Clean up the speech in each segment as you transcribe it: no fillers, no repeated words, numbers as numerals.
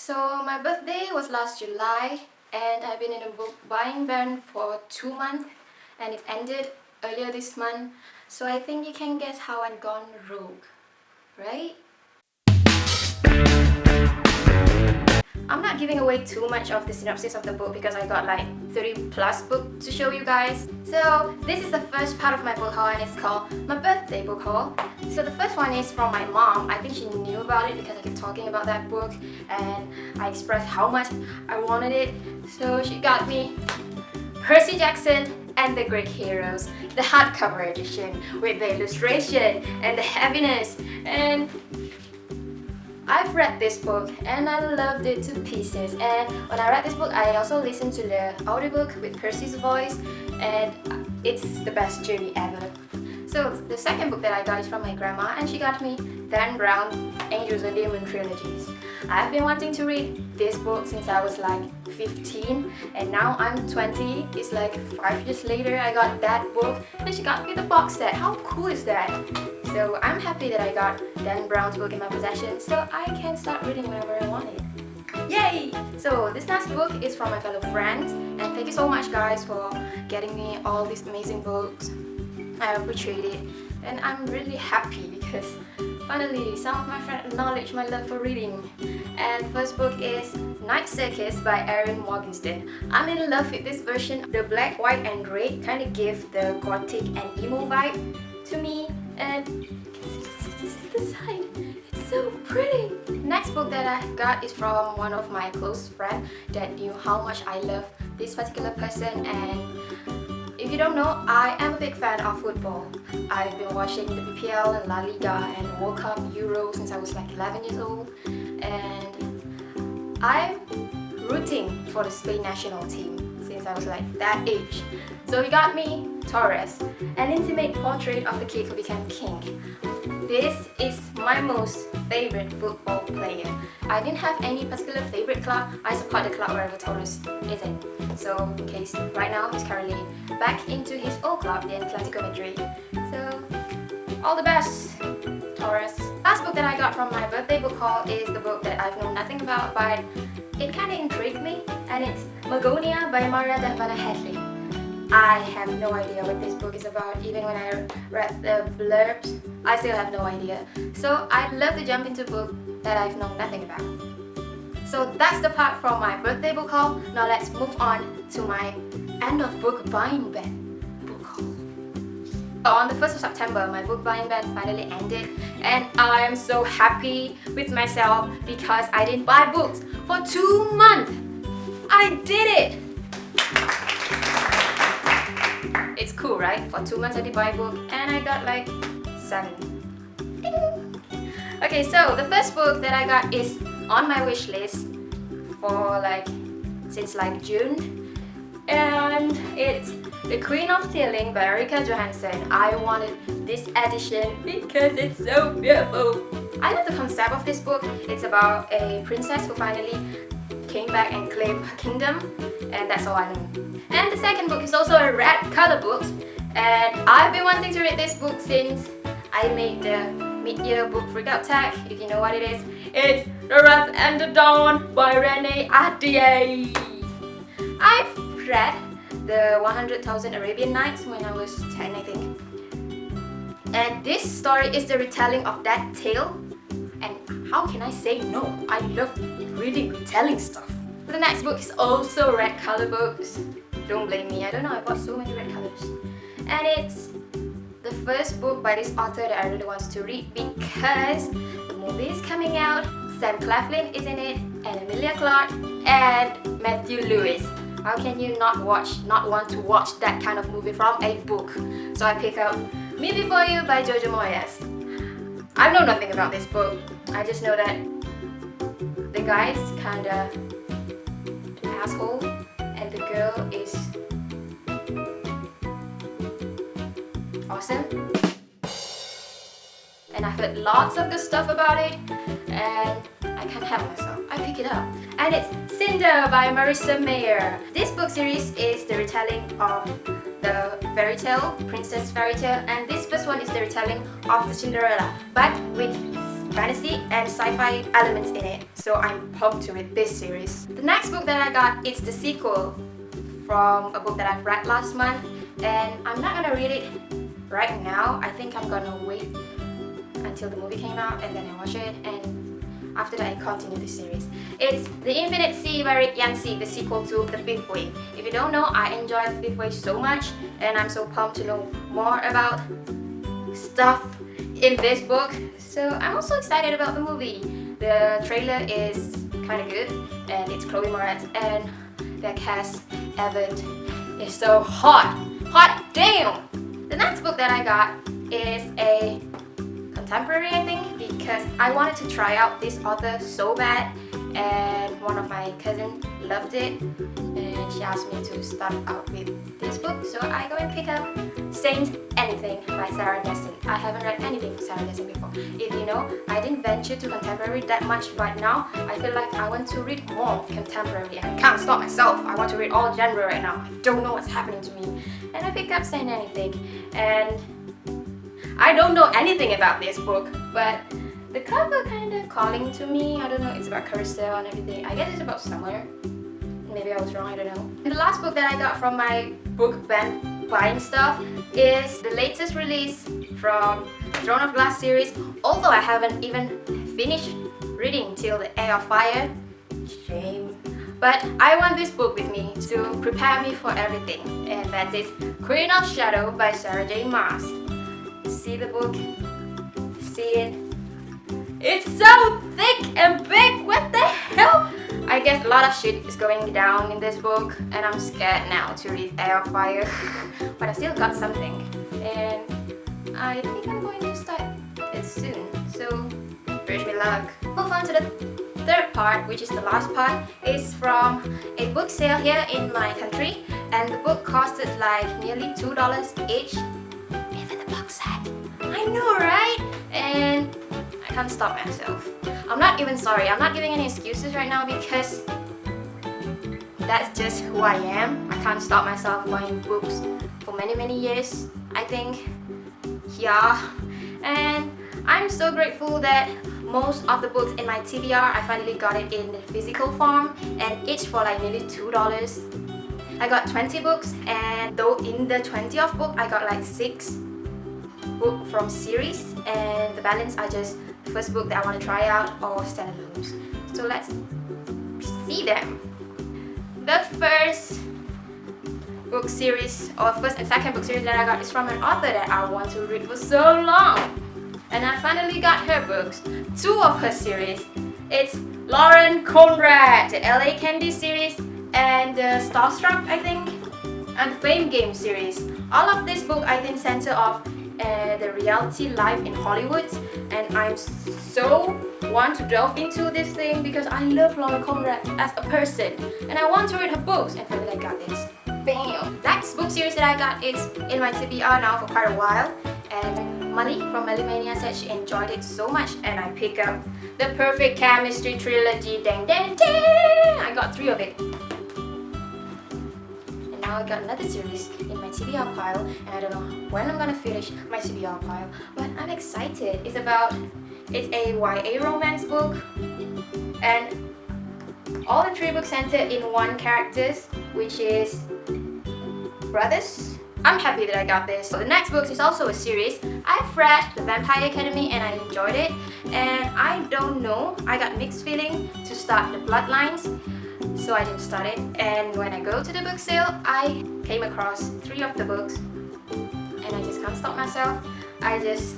So my birthday was last July and I've been in a book buying ban for 2 months and it ended earlier this month. So I think you can guess how I've gone rogue, right? I'm not giving away too much of the synopsis of the book because I got like 30 plus books to show you guys. So this is the first part of my book haul and it's called my birthday book haul. So the first one is from my mom. I think she knew about it because I kept talking about that book and I expressed how much I wanted it. So she got me Percy Jackson and the Greek Heroes, the hardcover edition with the illustration and the heaviness, and I've read this book and I loved it to pieces. And when I read this book, I also listened to the audiobook with Percy's voice, and it's the best journey ever. So the second book that I got is from my grandma, and she got me Dan Brown's Angels and Demons trilogies. I've been wanting to read this book since I was like 15, and now I'm 20. It's like 5 years later I got that book, and she got me the box set. How cool is that? So I'm happy that I got Dan Brown's book in my possession, so I can start reading whenever I want it. Yay! So this last book is from my fellow friends, and thank you so much guys for getting me all these amazing books. I appreciate it, and I'm really happy because finally some of my friends acknowledge my love for reading. And first book is Night Circus by Erin Morgenstern. I'm in love with this version. The black, white and red kind of give the gothic and emo vibe to me, and see the side, it's so pretty. Next book that I got is from one of my close friends that knew how much I love this particular person. And if you don't know, I am a big fan of football. I've been watching the BookHaul and La Liga and World Cup, Euro since I was like 11 years old, and I'm rooting for the Spain national team since I was like that age. So he got me Torres, an intimate portrait of the kid who became king. This is my most favorite football player. I didn't have any particular favorite club. I support the club wherever Torres is in. So in case right now he's currently back into his old club, the Atletico Madrid. So all the best, Torres. Last book that I got from my birthday book haul is the book that I've known nothing about, but it kind of intrigued me, and it's Magonia by Maria Davana Hadley. I have no idea what this book is about. Even when I read the blurbs, I still have no idea. So I'd love to jump into a book that I've known nothing about. So that's the part from my birthday book haul. Now let's move on to my end of book buying ban book haul. On the 1st of September, my book buying ban finally ended, and I am so happy with myself because I didn't buy books for 2 months. I did it! It's cool, right? For 2 months I did buy a book and I got like 7. Ding! Okay, so the first book that I got is on my wish list for since June, and it's The Queen of Stealing by Erika Johansson. I wanted this edition because it's so beautiful. I love the concept of this book. It's about a princess who finally came back and claimed her kingdom, and that's all I know. And the second book is also a red color book, and I've been wanting to read this book since I made the mid-year book freakout tag. If you know what it is, it's The Wrath and the Dawn by Renee Ahdieh. I've read the 100,000 Arabian Nights when I was 10, I think. And this story is the retelling of that tale. And how can I say no? I love reading retelling stuff. The next book is also red color books. Don't blame me, I don't know, I bought so many red colors. And it's the first book by this author that I really wanted to read because the movie is coming out. Sam Claflin is in it, and Ameliaa and Matthew Lewis. How can you not want to watch that kind of movie from a book? So I pick up Me Before You by Jojo Moyes. I know nothing about this book. I just know that the guy is kinda an asshole and the girl is awesome. And I've heard lots of good stuff about it, and I can't help myself. I pick it up. And it's Cinder by Marissa Mayer. This book series is the retelling of the fairy tale, Princess Fairy Tale, and this first one is the retelling of the Cinderella, but with fantasy and sci-fi elements in it, so I'm pumped to read this series. The next book that I got is the sequel from a book that I've read last month, and I'm not gonna read it right now. I think I'm gonna wait until the movie came out and then I watch it, and after that I continue the series. It's The Infinite Sea by Rick Yancey, the sequel to The Fifth Wave. If you don't know, I enjoy The Fifth Wave so much, and I'm so pumped to know more about stuff in this book. So I'm also excited about the movie. The trailer is kind of good, and it's Chloe Moretz, and the cast Evan is so hot. Hot damn! The next book that I got is a contemporary, I think, because I wanted to try out this author so bad, and one of my cousins loved it, and she asked me to start out with this book, so I go and pick up Saint Anything by Sarah Desson. I haven't read anything from Sarah Desson before. If you know, I didn't venture to contemporary that much, but now I feel like I want to read more contemporary, and I can't stop myself. I want to read all genre right now. I don't know what's happening to me. And I picked up Saint Anything, and I don't know anything about this book, but the cover kind of calling to me. I don't know, it's about carousel and everything. I guess it's about summer. Maybe I was wrong, I don't know. And the last book that I got from my book buying stuff is the latest release from Throne of Glass series, although I haven't even finished reading till the Air of Fire. Shame. But I want this book with me to prepare me for everything, and that is Queen of Shadow by Sarah J. Maas. See the book? See it? It's so thick and big! What the hell? I guess a lot of shit is going down in this book, and I'm scared now to read Air of Fire. But I still got something, and I think I'm going to start it soon. So, wish me luck. Move on to the third part, which is the last part, is from a book sale here in my country, and the book costed like nearly $2 each. Even the box set. I know, right? And I can't stop myself. I'm not even sorry. I'm not giving any excuses right now because that's just who I am. I can't stop myself buying books for many years, I think. Yeah. And I'm so grateful that most of the books in my TBR, I finally got it in the physical form, and each for like nearly $2. I got 20 books, and though in the 20th book I got like 6 books from series, and the balance are just the first book that I want to try out or standalones. So let's see them. The first book series, or first and second book series that I got is from an author that I want to read for so long. And I finally got her books, 2 of her series. It's Lauren Conrad, the LA Candy series, and the Starstruck, I think, and the Fame Game series. All of this book I think center off the reality life in Hollywood, and I'm so want to delve into this thing because I love Lauren Conrad as a person, and I want to read her books, and finally I got this. Bam! Next book series that I got is in my TBR now for quite a while, and Molly from Ameliaa said she enjoyed it so much, and I picked up the Perfect Chemistry Trilogy. Dang dang dang! I got 3 of it. And now I got another series in my TBR pile, and I don't know when I'm gonna finish my TBR pile, but I'm excited. It's a YA romance book, and all the 3 books center in one characters, which is brothers. I'm happy that I got this. So the next book is also a series. I've read The Vampire Academy and I enjoyed it, and I don't know, I got mixed feeling to start The Bloodlines, so I didn't start it. And when I go to the book sale, I came across 3 of the books, and I just can't stop myself. I just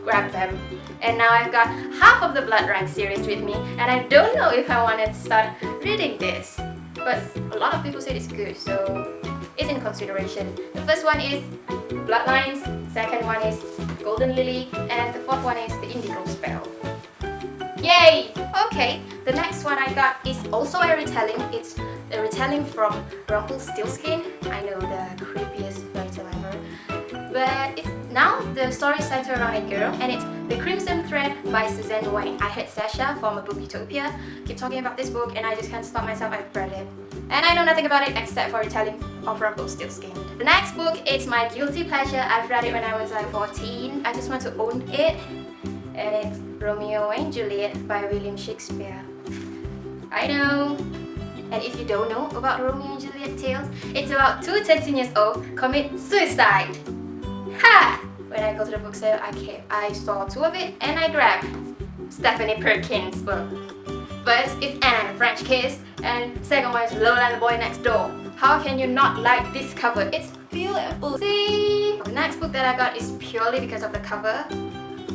grabbed them, and now I've got half of the Bloodlines series with me, and I don't know if I want to start reading this, but a lot of people say it's good, so it's in consideration. The first one is Bloodlines, second one is Golden Lily, and the fourth one is The Indigo Spell. Yay! Okay, the next one I got is also a retelling. It's a retelling from Rumpelstiltskin. I know, the creepiest fairy tale ever. But it's now the story centered around a girl, and it's The Crimson Thread by Suzanne Wang. I heard Sasha from a book Utopia keep talking about this book, and I just can't stop myself. I've read it, and I know nothing about it except for retelling of Rumpelstiltskin. The next book, it's my guilty pleasure. I've read it when I was like 14. I just want to own it, and it's Romeo and Juliet by William Shakespeare. I know. And if you don't know about Romeo and Juliet tales, it's about two 13 years old commit suicide. Ha! When I go to the book sale, I saw two of it and I grabbed Stephanie Perkins' book. First is Anne and the French Kiss, and second one is Lola and the Boy Next Door. How can you not like this cover? It's beautiful. See? The next book that I got is purely because of the cover.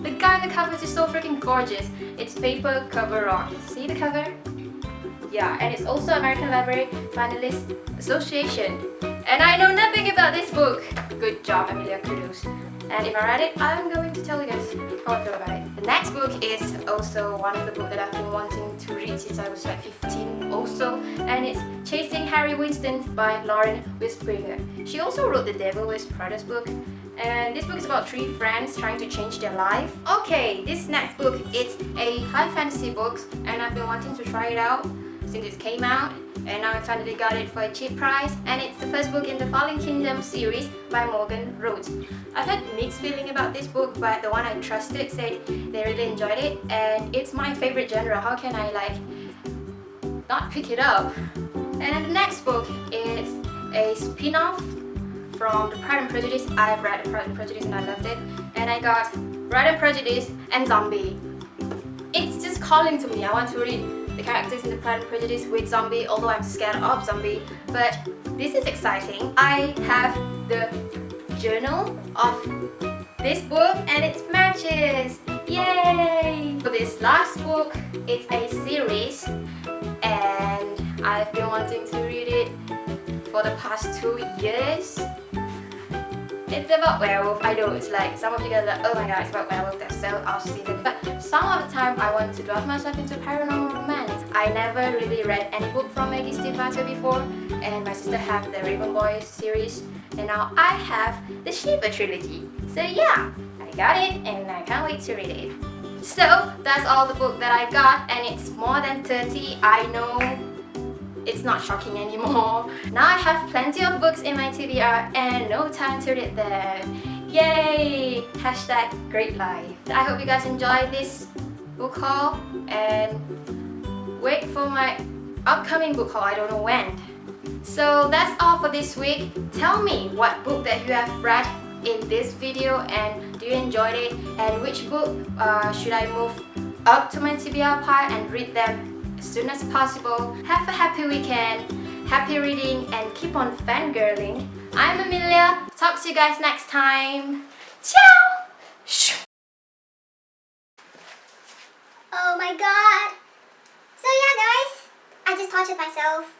The guy on the cover is so freaking gorgeous. It's paper cover art. See the cover? Yeah, and it's also American Library Finalist Association. And I know nothing about this book. Good job, Ameliaa, kudos. And if I read it, I'm going to tell you guys how I feel about it. The next book is also one of the books that I've been wanting to read since I was like 15 also. And it's Chasing Harry Winston by Lauren Wispringer. She also wrote the Devil Wears Prada's book. And this book is about three friends trying to change their life. Okay, this next book, it's a high fantasy book and I've been wanting to try it out since it came out, and now I finally got it for a cheap price, and it's the first book in the Fallen Kingdom series by Morgan Rhodes. I've had mixed feeling about this book, but the one I trusted said they really enjoyed it, and it's my favorite genre. How can I like not pick it up? And then the next book is a spin-off from the Pride and Prejudice. I've read Pride and Prejudice and I loved it, and I got Pride and Prejudice and Zombie. It's just calling to me. I want to read the characters in the Pride and Prejudice with Zombie, although I'm scared of Zombie, but this is exciting. I have the journal of this book and it matches! Yay! For this last book, it's a series and I've been wanting to read it for the past 2 years. It's about werewolf. I know it's like some of you guys are like, oh my god, it's about werewolf, that's so off-season. But some of the time I want to delve myself into paranormal romance. I never really read any book from Maggie Stiefvater before, and my sister have the Raven Boys series, and now I have the Shiva trilogy. So yeah, I got it and I can't wait to read it. So that's all the book that I got, and it's more than 30. I know it's not shocking anymore. Now I have plenty of books in my TBR and no time to read them. Yay! Hashtag great life. I hope you guys enjoyed this book haul and wait for my upcoming book haul. I don't know when. So that's all for this week. Tell me what book that you have read in this video and do you enjoy it, and which book should I move up to my TBR pile and read them as soon as possible. Have a happy weekend, happy reading, and keep on fangirling. I'm Ameliaa. Talk to you guys next time. Ciao! Oh my god. So yeah guys, I just tortured myself.